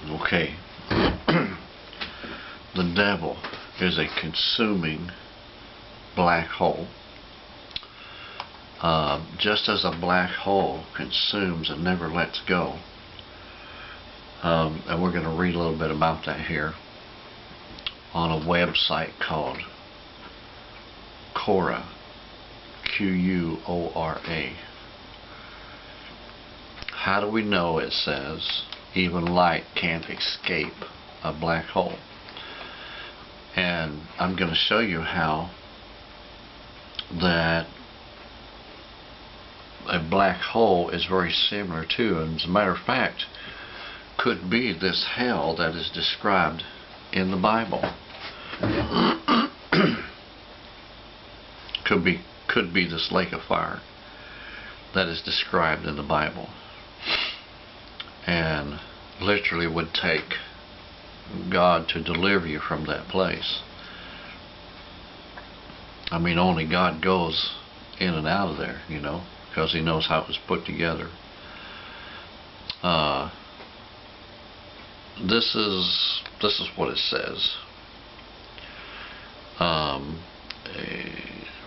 Okay. The devil is a consuming black hole. Just as a black hole consumes and never lets go. And we're going to read a little bit about that here on a website called Quora, Quora. How do we know, it says, even light can't escape a black hole? And I'm going to show you how that a black hole is very similar to, and as a matter of fact, could be this hell that is described in the Bible. could be this lake of fire that is described in the Bible, and literally would take God to deliver you from that place. I mean, only God goes in and out of there, you know, because He knows how it was put together. This is what it says.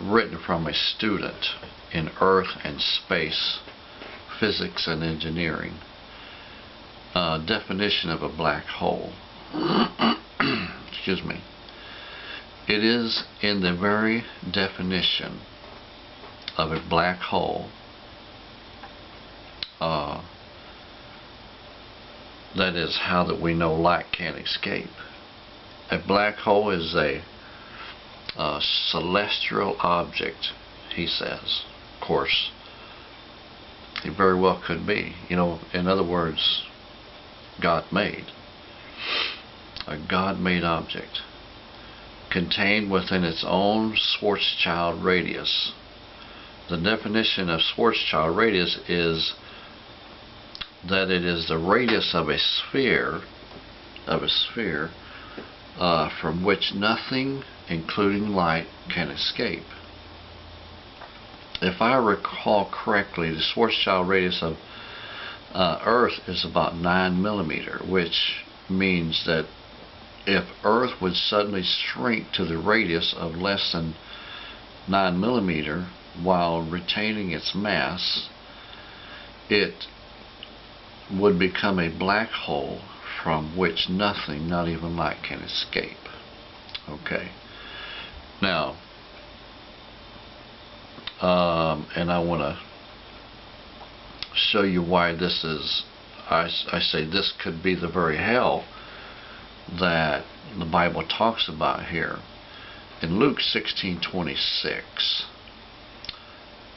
Written from a student in Earth and Space Physics and Engineering. Definition of a black hole. Excuse me. It is in the very definition of a black hole that is how that we know light can't escape. A black hole is a celestial object, he says. Of course, it very well could be. You know, in other words, God-made. A God-made object contained within its own Schwarzschild radius. The definition of Schwarzschild radius is that it is the radius of a sphere from which nothing, including light, can escape. If I recall correctly, the Schwarzschild radius of Earth is about 9 millimeter, which means that if Earth would suddenly shrink to the radius of less than 9 millimeter while retaining its mass, it would become a black hole from which nothing, not even light, can escape. Okay. Now, and I want to show you why this is, I say this could be the very hell that the Bible talks about here. In Luke 16:26,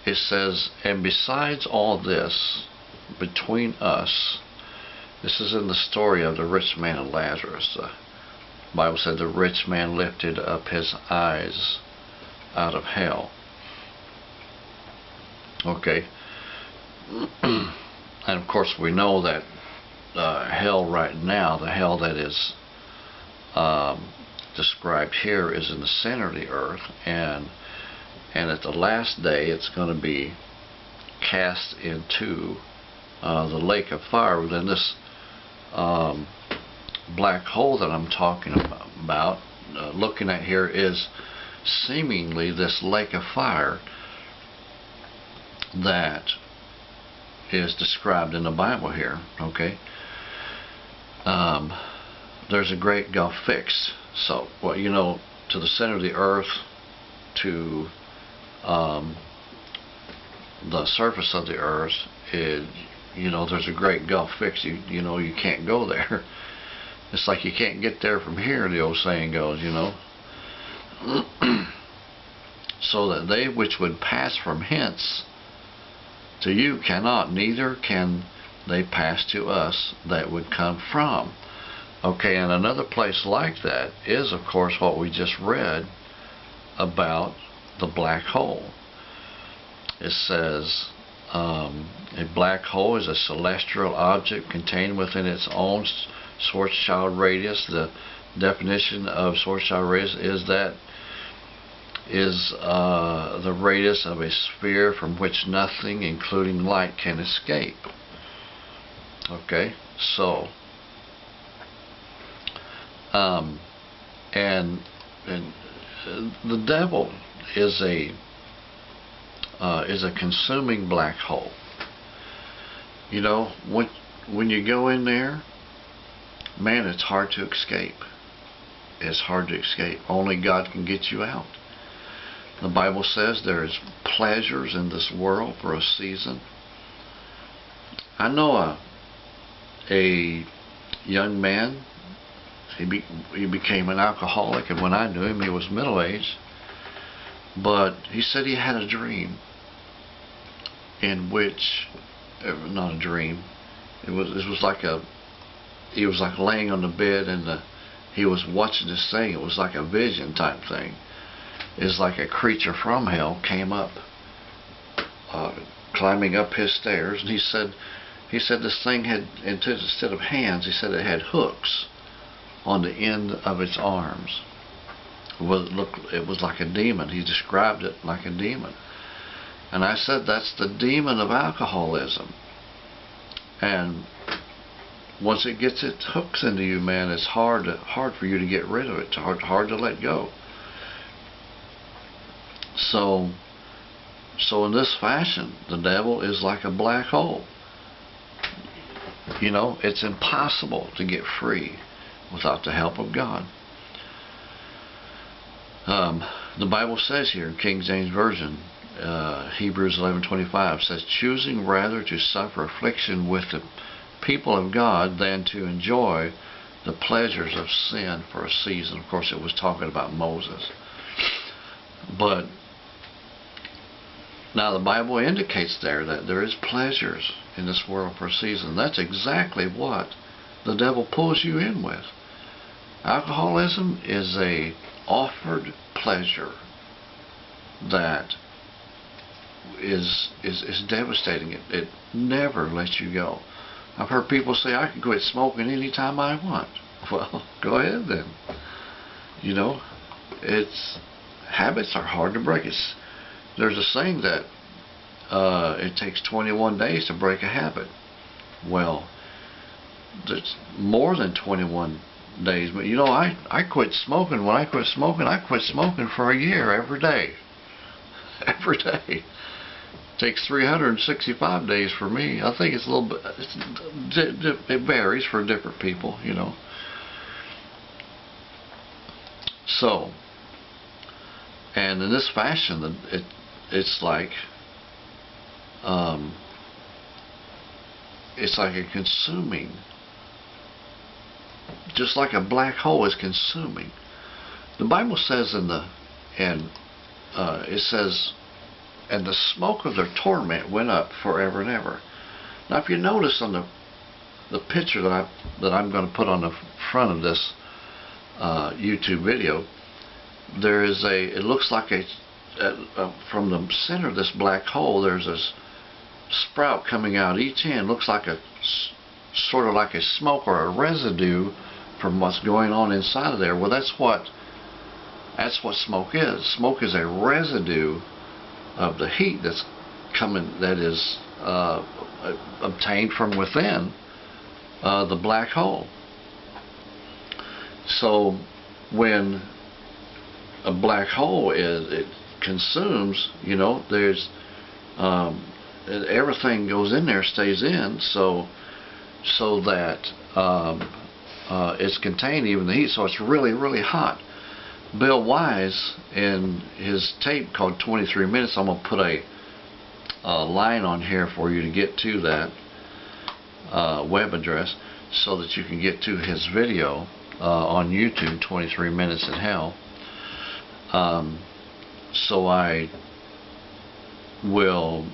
it says, and besides all this, between us, this is in the story of the rich man and Lazarus. The Bible said the rich man lifted up his eyes out of hell. Okay. And of course we know that hell right now, the hell that is described here, is in the center of the earth, and at the last day it's going to be cast into the lake of fire. Then this black hole that I'm talking about, looking at here, is seemingly this lake of fire that is described in the Bible here. Okay. There's a great gulf fixed. So, well, you know, to the center of the earth, to the surface of the earth, you know, there's a great gulf fixed. You know, you can't go there. It's like you can't get there from here, the old saying goes, you know. So that they which would pass from hence to you cannot, neither can they pass to us that would come from. Okay, and another place like that is, of course, what we just read about the black hole. It says, a black hole is a celestial object contained within its own Schwarzschild radius. The definition of Schwarzschild radius is that the radius of a sphere from which nothing, including light, can escape. Okay, so Um, and the devil is a consuming black hole. You know, when you go in there, man, it's hard to escape. It's hard to escape. Only God can get you out. The Bible says there is pleasures in this world for a season. I know a young man. He became an alcoholic, and when I knew him, he was middle-aged. But he said he had a dream in which, not a dream. It was like he was like laying on the bed, and he was watching this thing. It was like a vision type thing. It's like a creature from hell came up, climbing up his stairs, and he said this thing had, instead of hands, he said it had hooks on the end of its arms. It was like a demon. He described it like a demon. And I said, that's the demon of alcoholism. And once it gets its hooks into you, man, it's hard for you to get rid of it. It's hard to let go. So in this fashion, the devil is like a black hole. You know, it's impossible to get free without the help of God. The Bible says here in King James Version, Hebrews 11:25 says, choosing rather to suffer affliction with the people of God than to enjoy the pleasures of sin for a season. Of course, it was talking about Moses. But now the Bible indicates there that there is pleasures in this world for a season. That's exactly what the devil pulls you in with. Alcoholism is a offered pleasure that is devastating. It never lets you go. I've heard people say, I can quit smoking anytime I want. Well, go ahead then. You know, habits are hard to break. There's a saying that it takes 21 days to break a habit. Well, it's more than 21 days. But you know, I quit smoking. When I quit smoking for a year every day. Every day. It takes 365 days for me. I think it's a little bit, it varies for different people, you know. So, and in this fashion, it's like a consuming, just like a black hole is consuming. The Bible says it says, and the smoke of their torment went up forever and ever. Now, if you notice on the picture that I'm going to put on the front of this YouTube video, there is it looks like from the center of this black hole, there's this sprout coming out each end. Looks like sort of like a smoke or a residue from what's going on inside of there. Well, that's what smoke is. Smoke is a residue of the heat that's coming, that is obtained from within the black hole. So when a black hole it consumes, you know, there's everything goes in there, stays in, so that it's contained, even the heat, so it's really, really hot. Bill Wise, in his tape called 23 Minutes, I'm going to put a line on here for you to get to that web address so that you can get to his video on YouTube, 23 Minutes in Hell. So I will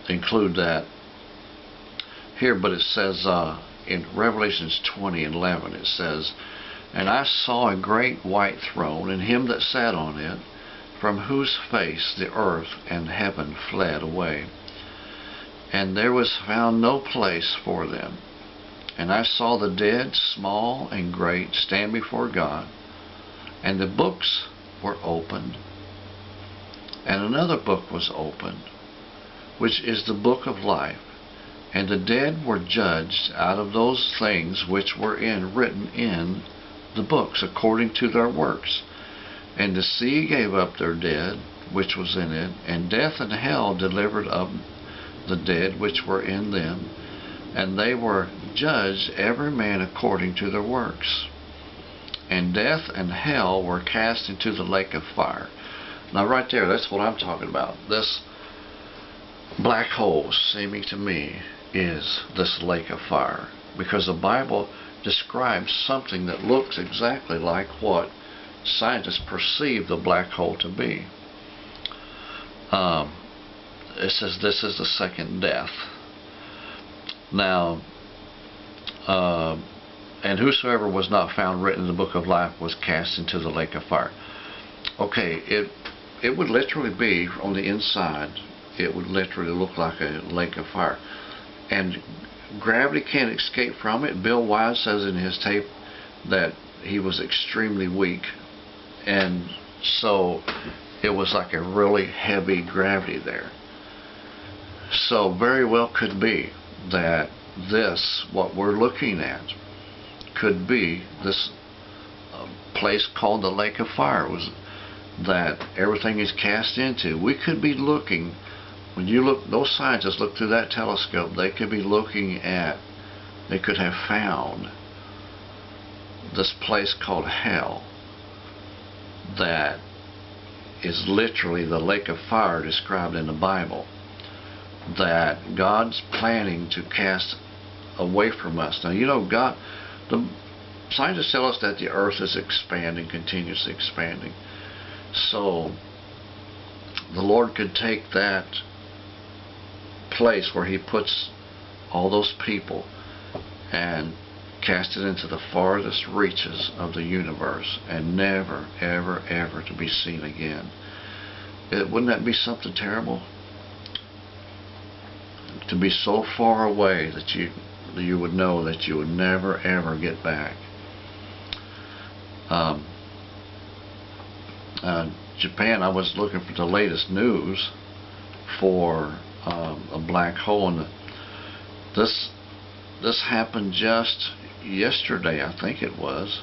include that here, but it says in Revelations 20:11, it says, and I saw a great white throne, and him that sat on it, from whose face the earth and heaven fled away, and there was found no place for them. And I saw the dead, small and great, stand before God, and the books were opened, and another book was opened, which is the book of life. And the dead were judged out of those things which were written in the books according to their works. And the sea gave up their dead which was in it, and death and hell delivered up the dead which were in them, and they were judged every man according to their works. And death and hell were cast into the lake of fire. Now right there, that's what I'm talking about. This black hole, seeming to me, is this lake of fire, because the Bible describes something that looks exactly like what scientists perceive the black hole to be. It says this is the second death. Now, and whosoever was not found written in the book of life was cast into the lake of fire. Okay, it would literally be on the inside. It would literally look like a lake of fire, and gravity can't escape from it. Bill Wise says in his tape that he was extremely weak, and so it was like a really heavy gravity there. So very well could be that this, what we're looking at, could be this place called the lake of fire, was that everything is cast into. We could be looking, when you look, those scientists look through that telescope, they could be looking at, they could have found this place called hell, that is literally the lake of fire described in the Bible, that God's planning to cast away from us. Now, you know, God, the scientists tell us that the earth is expanding, continuously expanding. So the Lord could take that place where He puts all those people and cast it into the farthest reaches of the universe, and never, ever, ever to be seen again. Wouldn't that be something terrible? To be so far away that you would know that you would never, ever get back. Japan, I was looking for the latest news for a black hole, and this happened just yesterday, I think it was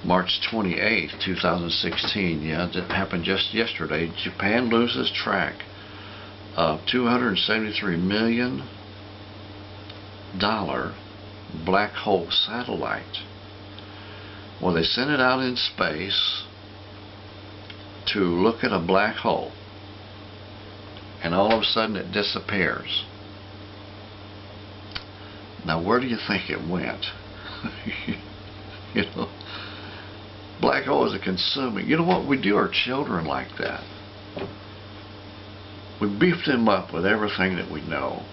March 28th, 2016. Yeah, it happened just yesterday. Japan loses track of $273 million black hole satellite. Well, they sent it out in space to look at a black hole, and all of a sudden it disappears. Now, where do you think it went? You know, black holes are consuming. You know what? We do our children like that. We beef them up with everything that we know.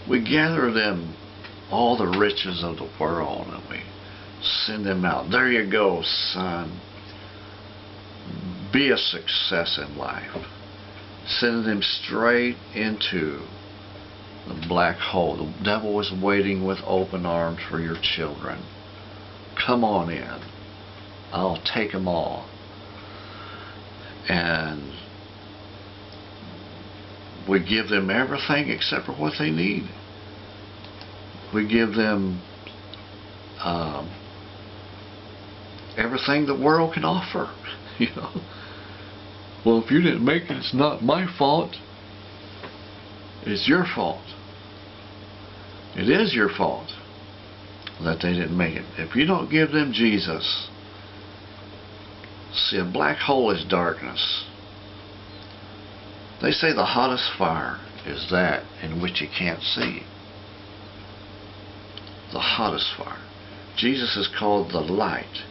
We gather them all the riches of the world, and we send them out. There you go, son. Be a success in life. Sending them straight into the black hole. The devil is waiting with open arms for your children. Come on in. I'll take them all. And we give them everything except for what they need. We give them everything the world can offer. You know. Well, if you didn't make it, it's not my fault. It's your fault. It is your fault that they didn't make it. If you don't give them Jesus, see, a black hole is darkness. They say the hottest fire is that in which you can't see. The hottest fire. Jesus is called the light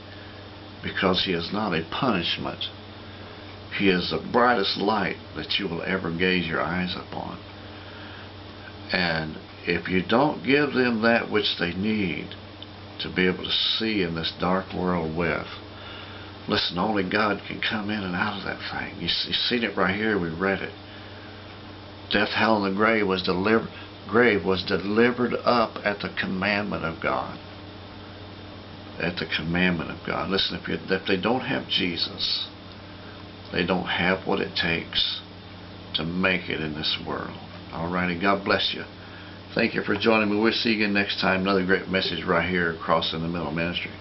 because He is not a punishment. He is the brightest light that you will ever gaze your eyes upon. And if you don't give them that which they need to be able to see in this dark world with, listen, only God can come in and out of that thing. You've seen it right here. We read it. Death, hell, and the grave was delivered up at the commandment of God. At the commandment of God. Listen, if they don't have Jesus, they don't have what it takes to make it in this world. Alrighty, God bless you. Thank you for joining me. We'll see you again next time. Another great message right here across in the Middle Ministry.